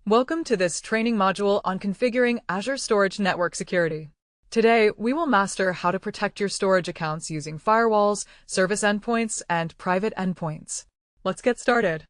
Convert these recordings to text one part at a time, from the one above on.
Welcome to this training module on configuring Azure Storage Network Security. Today, we will master how to protect your storage accounts using firewalls, service endpoints, and private endpoints. Let's get started.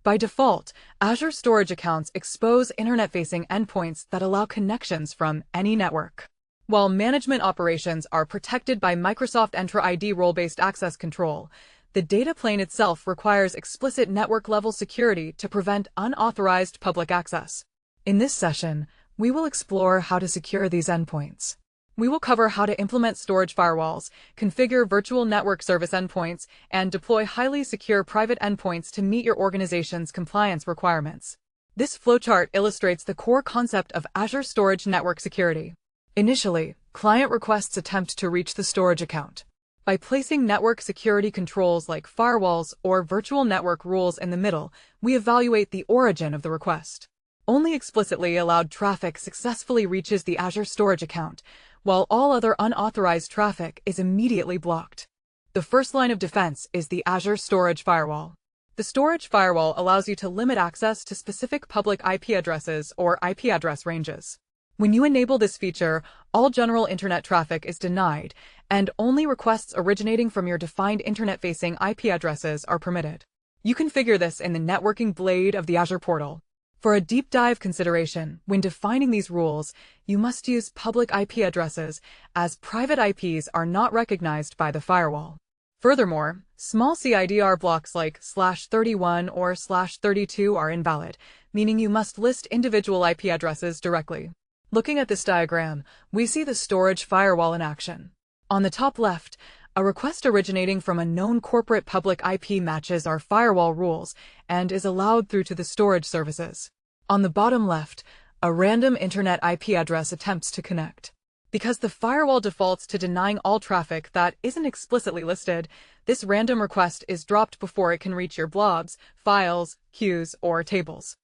By default, Azure storage accounts expose internet-facing endpoints that allow connections from any network. While management operations are protected by Microsoft Entra ID role-based access control, the data plane itself requires explicit network-level security to prevent unauthorized public access. In this session, we will explore how to secure these endpoints. We will cover how to implement storage firewalls, configure virtual network service endpoints, and deploy highly secure private endpoints to meet your organization's compliance requirements. This flowchart illustrates the core concept of Azure Storage Network Security. Initially, client requests attempt to reach the storage account. By placing network security controls like firewalls or virtual network rules in the middle, we evaluate the origin of the request. Only explicitly allowed traffic successfully reaches the Azure storage account, while all other unauthorized traffic is immediately blocked. The first line of defense is the Azure Storage Firewall. The storage firewall allows you to limit access to specific public IP addresses or IP address ranges. When you enable this feature, all general internet traffic is denied, and only requests originating from your defined internet-facing IP addresses are permitted. You configure this in the networking blade of the Azure portal. For a deep dive consideration, when defining these rules, you must use public IP addresses, as private IPs are not recognized by the firewall. Furthermore, small CIDR blocks like /31 or /32 are invalid, meaning you must list individual IP addresses directly. Looking at this diagram, we see the storage firewall in action. On the top left, a request originating from a known corporate public IP matches our firewall rules and is allowed through to the storage services. On the bottom left, a random internet IP address attempts to connect. Because the firewall defaults to denying all traffic that isn't explicitly listed, this random request is dropped before it can reach your blobs, files, queues, or tables.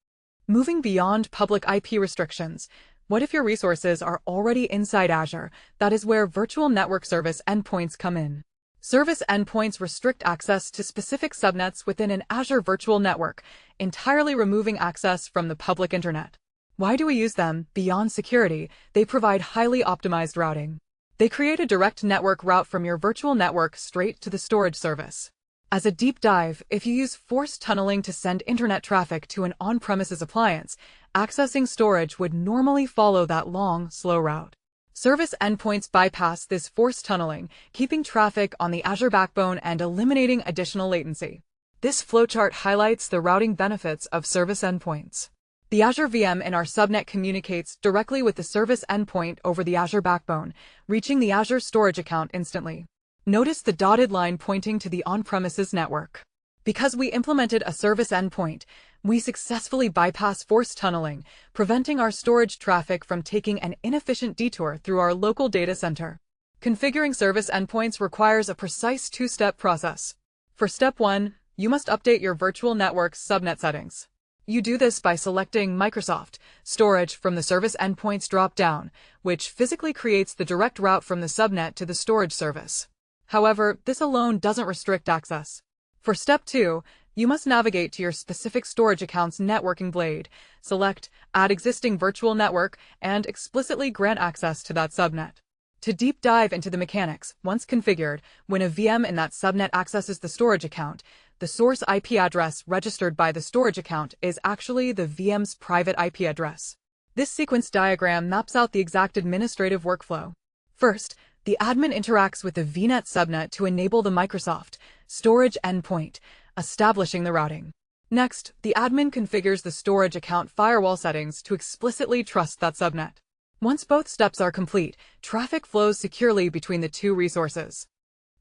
Moving beyond public IP restrictions, what if your resources are already inside Azure? That is where virtual network service endpoints come in. Service endpoints restrict access to specific subnets within an Azure virtual network, entirely removing access from the public internet. Why do we use them? Beyond security, they provide highly optimized routing. They create a direct network route from your virtual network straight to the storage service. As a deep dive, if you use forced tunneling to send internet traffic to an on-premises appliance, accessing storage would normally follow that long, slow route. Service endpoints bypass this forced tunneling, keeping traffic on the Azure backbone and eliminating additional latency. This flowchart highlights the routing benefits of service endpoints. The Azure VM in our subnet communicates directly with the service endpoint over the Azure backbone, reaching the Azure storage account instantly. Notice the dotted line pointing to the on-premises network. Because we implemented a service endpoint, we successfully bypass forced tunneling, preventing our storage traffic from taking an inefficient detour through our local data center. Configuring service endpoints requires a precise two-step process. For step 1, you must update your virtual network's subnet settings. You do this by selecting Microsoft Storage from the Service Endpoints drop-down, which physically creates the direct route from the subnet to the storage service. However, this alone doesn't restrict access. For step 2, you must navigate to your specific storage account's networking blade, select Add Existing Virtual Network, and explicitly grant access to that subnet. To deep dive into the mechanics, once configured, when a VM in that subnet accesses the storage account, the source IP address registered by the storage account is actually the VM's private IP address. This sequence diagram maps out the exact administrative workflow. First, the admin interacts with the VNet subnet to enable the Microsoft storage endpoint, establishing the routing. Next, the admin configures the storage account firewall settings to explicitly trust that subnet. Once both steps are complete, traffic flows securely between the two resources.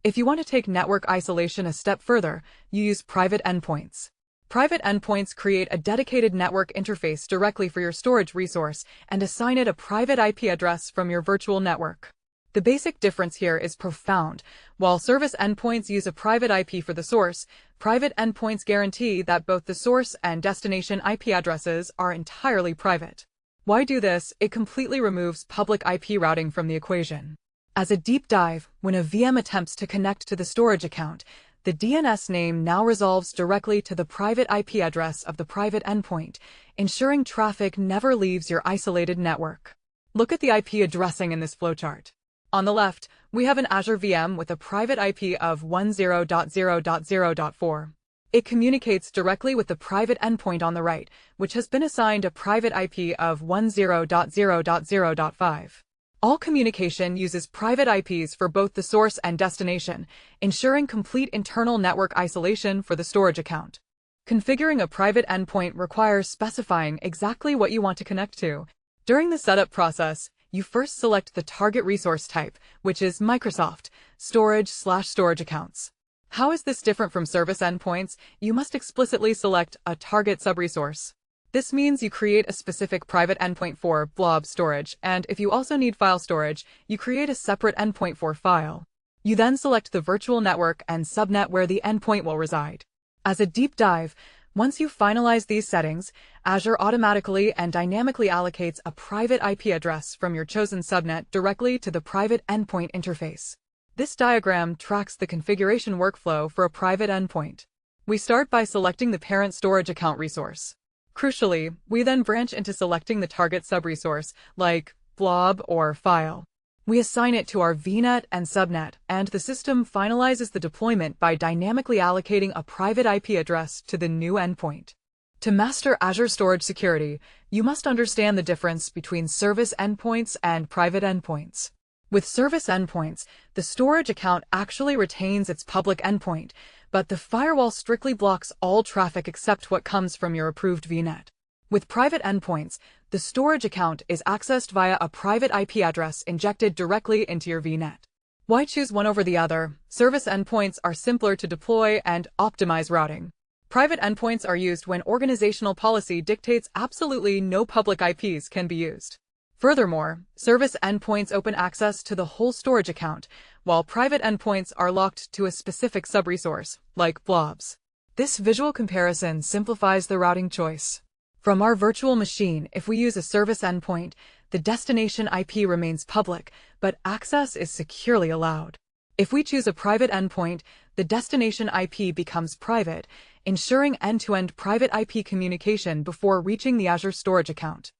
If you want to take network isolation a step further, you use private endpoints. Private endpoints create a dedicated network interface directly for your storage resource and assign it a private IP address from your virtual network. The basic difference here is profound. While service endpoints use a private IP for the source, private endpoints guarantee that both the source and destination IP addresses are entirely private. Why do this? It completely removes public IP routing from the equation. As a deep dive, when a VM attempts to connect to the storage account, The DNS name now resolves directly to the private IP address of the private endpoint, ensuring traffic never leaves your isolated network. Look at the IP addressing in this flowchart. On the left, we have an Azure VM with a private IP of 10.0.0.4. It communicates directly with the private endpoint on the right, which has been assigned a private IP of 10.0.0.5. All communication uses private IPs for both the source and destination, ensuring complete internal network isolation for the storage account. Configuring a private endpoint requires specifying exactly what you want to connect to. During the setup process, you first select the target resource type, which is Microsoft storage/storage accounts. How is this different from service endpoints? You must explicitly select a target subresource. This means you create a specific private endpoint for blob storage, and if you also need file storage, you create a separate endpoint for file. You then select the virtual network and subnet where the endpoint will reside. As a deep dive, once you finalize these settings, Azure automatically and dynamically allocates a private IP address from your chosen subnet directly to the private endpoint interface. This diagram tracks the configuration workflow for a private endpoint. We start by selecting the parent storage account resource. Crucially, we then branch into selecting the target subresource, like blob or file. We assign it to our VNet and subnet, and the system finalizes the deployment by dynamically allocating a private IP address to the new endpoint. To master Azure storage security, you must understand the difference between service endpoints and private endpoints. With service endpoints, the storage account actually retains its public endpoint, but the firewall strictly blocks all traffic except what comes from your approved VNet. With private endpoints, the storage account is accessed via a private IP address injected directly into your VNet. Why choose one over the other? Service endpoints are simpler to deploy and optimize routing. Private endpoints are used when organizational policy dictates absolutely no public IPs can be used. Furthermore, service endpoints open access to the whole storage account, while private endpoints are locked to a specific subresource, like blobs. This visual comparison simplifies the routing choice. From our virtual machine, if we use a service endpoint, the destination IP remains public, but access is securely allowed. If we choose a private endpoint, the destination IP becomes private, ensuring end-to-end private IP communication before reaching the Azure storage account.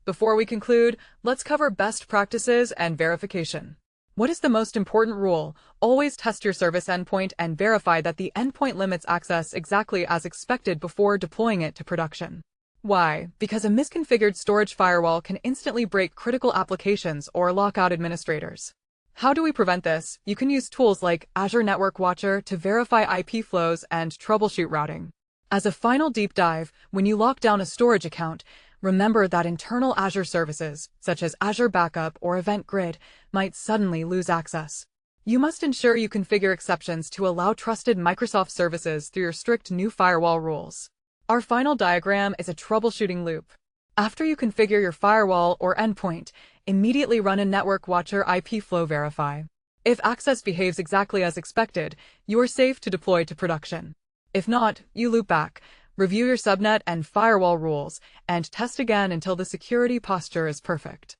Before we conclude, let's cover best practices and verification. What is the most important rule? Always test your service endpoint and verify that the endpoint limits access exactly as expected before deploying it to production. Why? Because a misconfigured storage firewall can instantly break critical applications or lock out administrators. How do we prevent this? You can use tools like Azure Network Watcher to verify IP flows and troubleshoot routing. As a final deep dive, when you lock down a storage account, remember that internal Azure services, such as Azure Backup or Event Grid, might suddenly lose access. You must ensure you configure exceptions to allow trusted Microsoft services through your strict new firewall rules. Our final diagram is a troubleshooting loop. After you configure your firewall or endpoint, immediately run a Network Watcher IP flow verify. If access behaves exactly as expected, you are safe to deploy to production. If not, you loop back, review your subnet and firewall rules, and test again until the security posture is perfect.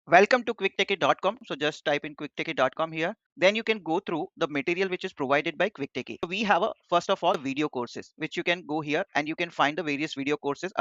Welcome to quicktechie.com. So just type in quicktechie.com here. Then you can go through the material which is provided by QuickTechie. So we have first of all video courses which you can go here and you can find the various video courses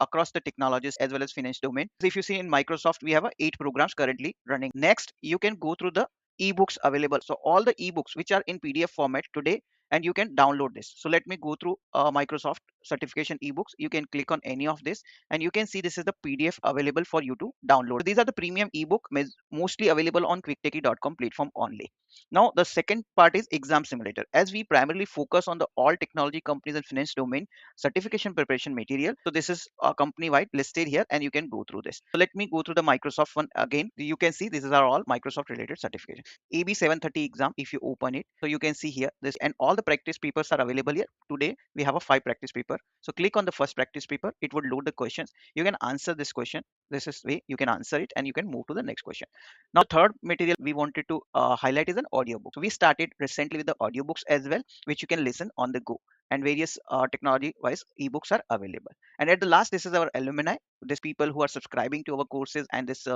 across the technologies as well as finance domain. So if you see in Microsoft, we have 8 programs currently running. Next, you can go through the ebooks available. So all the ebooks which are in PDF format today, and you can download this. So let me go through Microsoft certification ebooks. You can click on any of this and you can see this is the PDF available for you to download. So these are the premium ebook mostly available on quicktechie.com platform only. Now the second part is exam simulator. As we primarily focus on the all technology companies and finance domain certification preparation material, so this is company wide listed here and you can go through this. So let me go through the Microsoft one again. You can see this is all Microsoft related certification. AB730 exam, if you open it, so you can see here this, and all the practice papers are available here. Today we have a 5 practice paper. So click on the first practice paper, it would load the questions. You can answer this question. This is way you can answer it and you can move to the next question. Now third material we wanted to highlight is an audiobook. So we started recently with the audiobooks as well, which you can listen on the go, and various technology wise ebooks are available. And at the last, this is our alumni. These people who are subscribing to our courses and this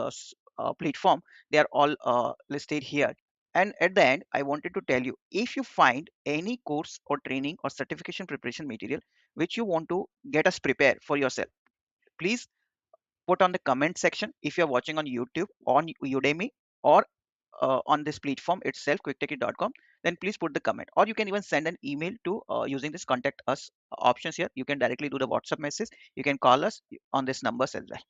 platform, they are all listed here. And at the end, I wanted to tell you, if you find any course or training or certification preparation material which you want to get us prepare for yourself, please put on the comment section. If you're watching on YouTube, on Udemy, or on this platform itself, quicktechie.com, then please put the comment, or you can even send an email to using this contact us options here. You can directly do the WhatsApp message. You can call us on this numbers as well.